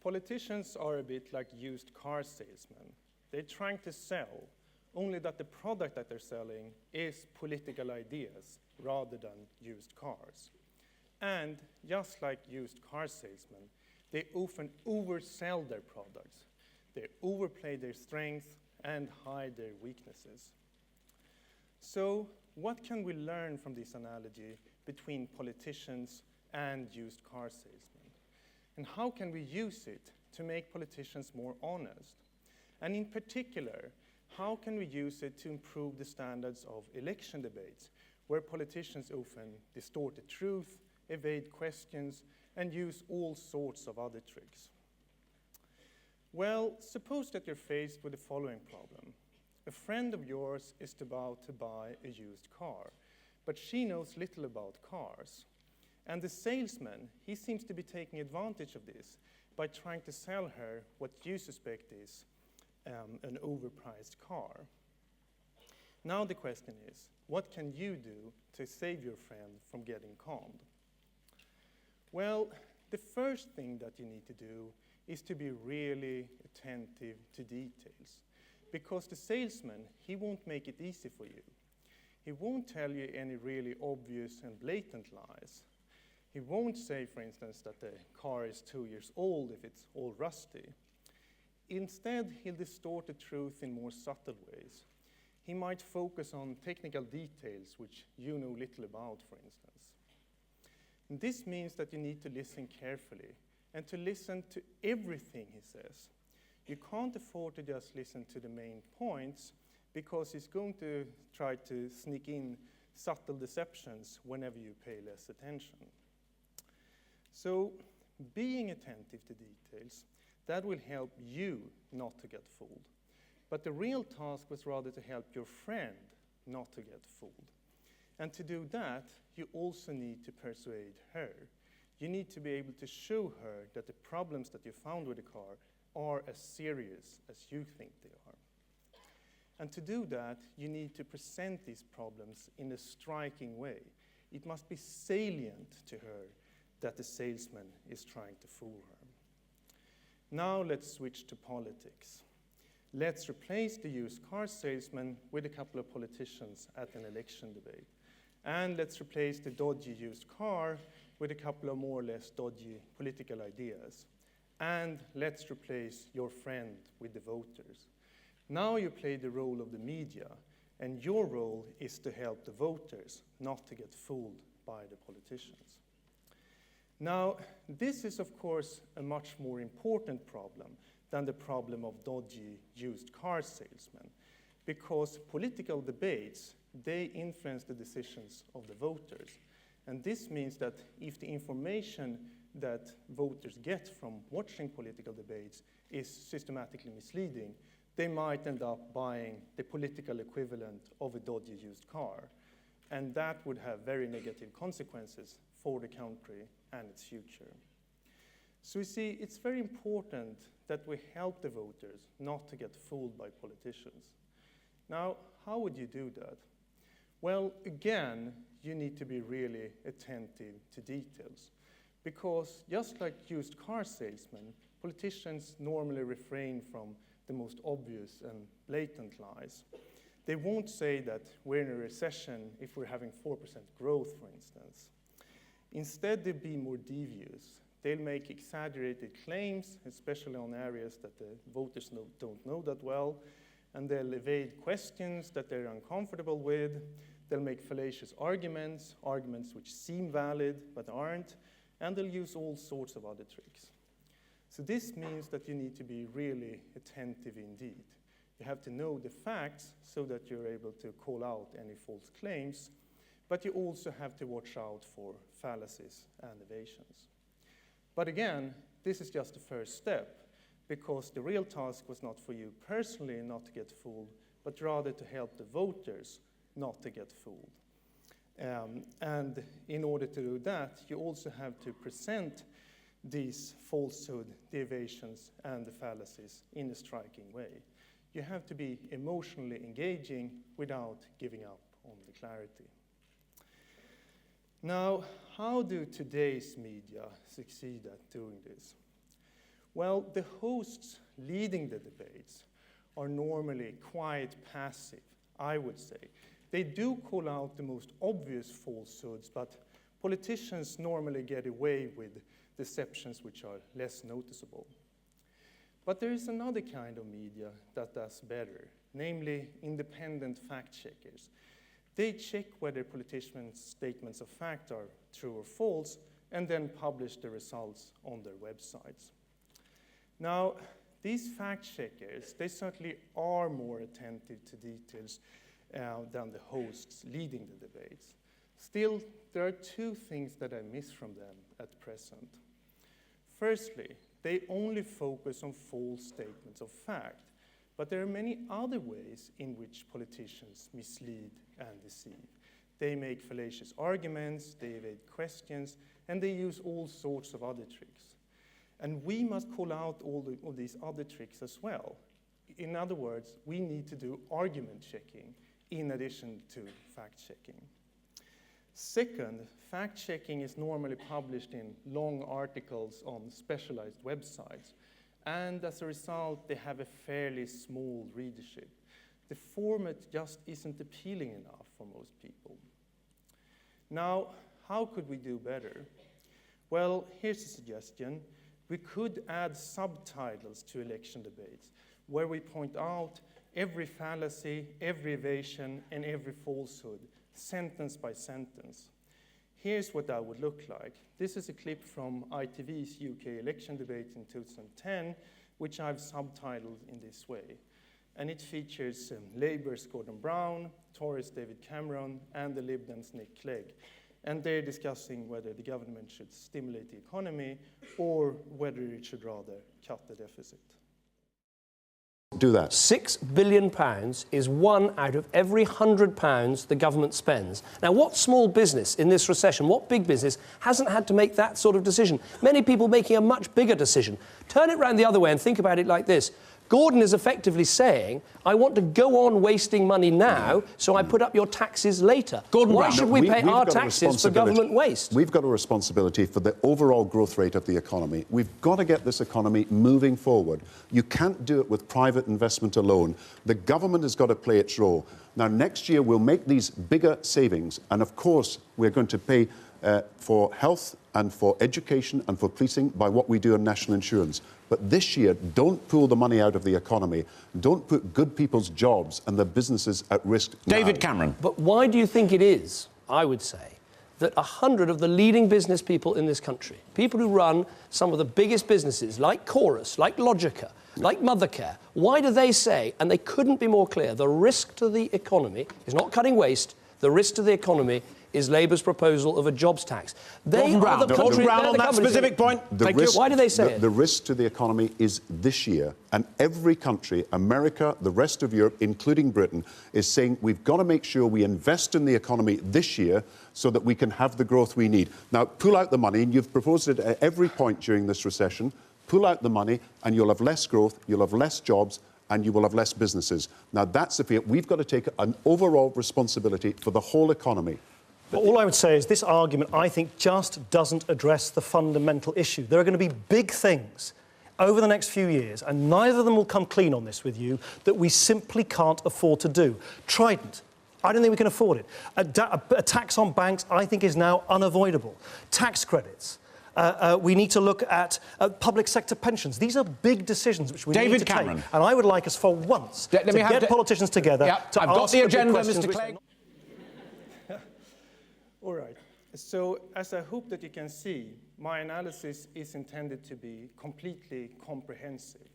Politicians are a bit like used car salesmen. They're trying to sell, only that the product that they're selling is political ideas rather than used cars. And just like used car salesmen, they often oversell their products. They overplay their strengths and hide their weaknesses. So what can we learn from this analogy between politicians and used car salesmen? And how can we use it to make politicians more honest? And in particular, how can we use it to improve the standards of election debates, where politicians often distort the truth, evade questions, and use all sorts of other tricks? Well, suppose that you're faced with the following problem. A friend of yours is about to buy a used car, but she knows little about cars. And the salesman, he seems to be taking advantage of this by trying to sell her what you suspect is an overpriced car. Now the question is, what can you do to save your friend from getting conned? Well, the first thing that you need to do is to be really attentive to details. Because the salesman, he won't make it easy for you. He won't tell you any really obvious and blatant lies. He won't say, for instance, that the car is 2 years old if it's all rusty. Instead, he'll distort the truth in more subtle ways. He might focus on technical details which you know little about, for instance. And this means that you need to listen carefully and to listen to everything he says. You can't afford to just listen to the main points because he's going to try to sneak in subtle deceptions whenever you pay less attention. So being attentive to details, that will help you not to get fooled. But the real task was rather to help your friend not to get fooled. And to do that, you also need to persuade her. You need to be able to show her that the problems that you found with the car are as serious as you think they are. And to do that, you need to present these problems in a striking way. It must be salient to her that the salesman is trying to fool her. Now let's switch to politics. Let's replace the used car salesman with a couple of politicians at an election debate. And let's replace the dodgy used car with a couple of more or less dodgy political ideas. And let's replace your friend with the voters. Now you play the role of the media, and your role is to help the voters not to get fooled by the politicians. Now, this is, of course, a much more important problem than the problem of dodgy used car salesmen, because political debates, they influence the decisions of the voters. And this means that if the information that voters get from watching political debates is systematically misleading, they might end up buying the political equivalent of a dodgy used car. And that would have very negative consequences for the country and its future. So you see, it's very important that we help the voters not to get fooled by politicians. Now, how would you do that? Well, again, you need to be really attentive to details. Because just like used car salesmen, politicians normally refrain from the most obvious and blatant lies. They won't say that we're in a recession if we're having 4% growth, for instance. Instead, they'll be more devious. They'll make exaggerated claims, especially on areas that the voters don't know that well, and they'll evade questions that they're uncomfortable with. They'll make fallacious arguments, arguments which seem valid but aren't, and they'll use all sorts of other tricks. So this means that you need to be really attentive indeed. You have to know the facts so that you're able to call out any false claims, but you also have to watch out for fallacies and evasions. But again, this is just the first step, because the real task was not for you personally not to get fooled, but rather to help the voters not to get fooled. And in order to do that, you also have to present these falsehood, the evasions, and the fallacies in a striking way. You have to be emotionally engaging without giving up on the clarity. Now, how do today's media succeed at doing this? Well, the hosts leading the debates are normally quite passive, I would say. They do call out the most obvious falsehoods, but politicians normally get away with deceptions which are less noticeable. But there is another kind of media that does better, namely independent fact-checkers. They check whether politicians' statements of fact are true or false, and then publish the results on their websites. Now, these fact-checkers, they certainly are more attentive to details than the hosts leading the debates. Still, there are two things that I miss from them at present. Firstly, they only focus on false statements of fact, but there are many other ways in which politicians mislead and deceive. They make fallacious arguments, they evade questions, and they use all sorts of other tricks. And we must call out all these other tricks as well. In other words, we need to do argument checking in addition to fact-checking. Second, fact-checking is normally published in long articles on specialized websites, and as a result, they have a fairly small readership. The format just isn't appealing enough for most people. Now, how could we do better? Well, here's a suggestion. We could add subtitles to election debates, where we point out every fallacy, every evasion, and every falsehood, sentence by sentence. Here's what that would look like. This is a clip from ITV's UK election debate in 2010, which I've subtitled in this way. And it features Labour's Gordon Brown, Tories' David Cameron, and the Lib Dems' Nick Clegg. And they're discussing whether the government should stimulate the economy or whether it should rather cut the deficit. Do that. £6 billion is one out of every £100 the government spends. Now, what small business in this recession, what big business, hasn't had to make that sort of decision? Many people making a much bigger decision. Turn it round the other way and think about it like this. Gordon is effectively saying, I want to go on wasting money now, so I put up your taxes later. Gordon, why should we pay our taxes for government waste? We've got a responsibility for the overall growth rate of the economy. We've got to get this economy moving forward. You can't do it with private investment alone. The government has got to play its role. Now, next year, we'll make these bigger savings, and of course, we're going to pay for health and for education and for policing by what we do on national insurance. But this year, don't pull the money out of the economy. Don't put good people's jobs and their businesses at risk now. David Cameron. But why do you think it is, I would say, that 100 of the leading business people in this country, people who run some of the biggest businesses, like Chorus, like Logica, like Mothercare, why do they say, and they couldn't be more clear, the risk to the economy is not cutting waste, the risk to the economy is Labour's proposal of a jobs tax. Gordon Brown, on that specific point. Thank you. Why do they say it? The risk to the economy is this year, and every country, America, the rest of Europe, including Britain, is saying we've got to make sure we invest in the economy this year so that we can have the growth we need. Now, pull out the money, and you've proposed it at every point during this recession. Pull out the money, and you'll have less growth, you'll have less jobs, and you will have less businesses. Now, that's the fear. We've got to take an overall responsibility for the whole economy. But all I would say is this argument, I think, just doesn't address the fundamental issue. There are going to be big things over the next few years, and neither of them will come clean on this with you, that we simply can't afford to do. Trident, I don't think we can afford it. A tax on banks, I think, is now unavoidable. Tax credits. We need to look at public sector pensions. These are big decisions which we need to take. And I would like us, for once, to get politicians together to I've got the agenda, Mr. Clegg. All right. So, as I hope that you can see, my analysis is intended to be completely comprehensive.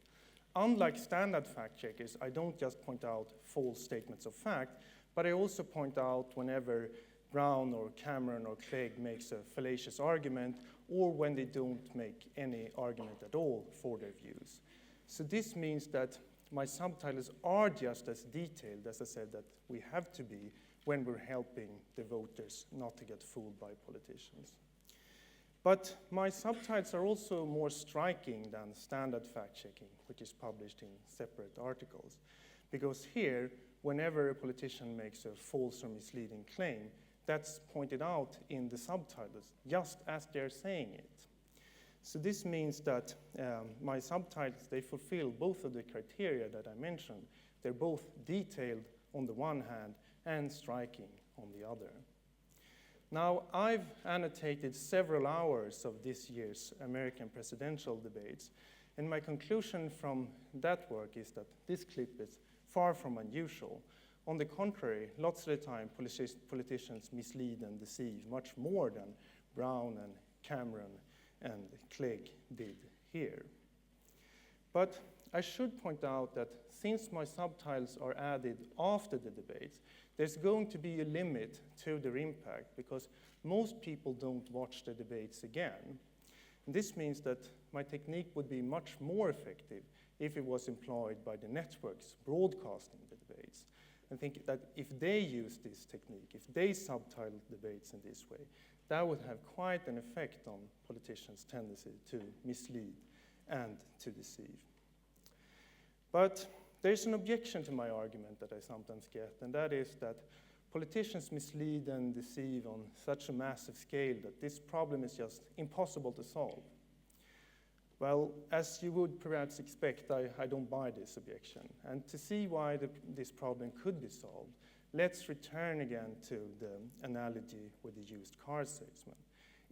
Unlike standard fact checkers, I don't just point out false statements of fact, but I also point out whenever Brown or Cameron or Clegg makes a fallacious argument, or when they don't make any argument at all for their views. So this means that my subtitles are just as detailed, as I said, that we have to be when we're helping the voters not to get fooled by politicians. But my subtitles are also more striking than standard fact-checking, which is published in separate articles. Because here, whenever a politician makes a false or misleading claim, that's pointed out in the subtitles, just as they're saying it. So this means that my subtitles, they fulfill both of the criteria that I mentioned. They're both detailed on the one hand and striking on the other. Now, I've annotated several hours of this year's American presidential debates, and my conclusion from that work is that this clip is far from unusual. On the contrary, lots of the time politicians mislead and deceive much more than Brown and Cameron and Clegg did here. But I should point out that since my subtitles are added after the debates, there's going to be a limit to their impact because most people don't watch the debates again. And this means that my technique would be much more effective if it was employed by the networks broadcasting the debates. I think that if they use this technique, if they subtitle debates in this way, that would have quite an effect on politicians' tendency to mislead and to deceive. But there's an objection to my argument that I sometimes get, and that is that politicians mislead and deceive on such a massive scale that this problem is just impossible to solve. Well, as you would perhaps expect, I don't buy this objection. And to see why this problem could be solved, let's return again to the analogy with the used car salesman.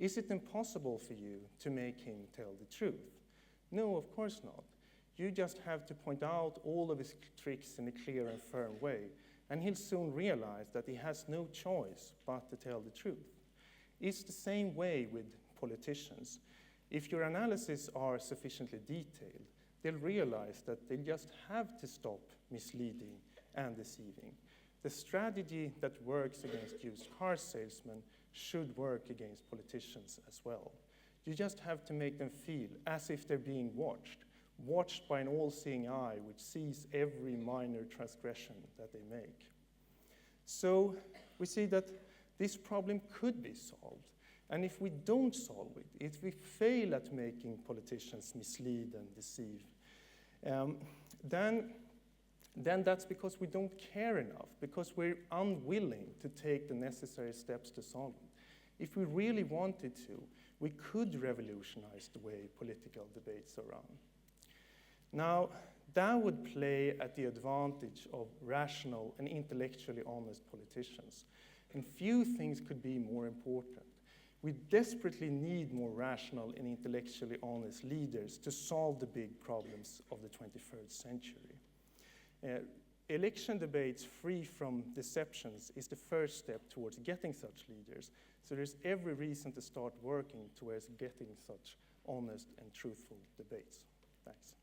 Is it impossible for you to make him tell the truth? No, of course not. You just have to point out all of his tricks in a clear and firm way, and he'll soon realize that he has no choice but to tell the truth. It's the same way with politicians. If your analyses are sufficiently detailed, they'll realize that they just have to stop misleading and deceiving. The strategy that works against used car salesmen should work against politicians as well. You just have to make them feel as if they're being watched by an all-seeing eye which sees every minor transgression that they make. So we see that this problem could be solved. And if we don't solve it, if we fail at making politicians mislead and deceive, then that's because we don't care enough, because we're unwilling to take the necessary steps to solve it. If we really wanted to, we could revolutionize the way political debates are run. Now, that would play at the advantage of rational and intellectually honest politicians. And few things could be more important. We desperately need more rational and intellectually honest leaders to solve the big problems of the 21st century. Election debates free from deceptions is the first step towards getting such leaders. So there's every reason to start working towards getting such honest and truthful debates. Thanks.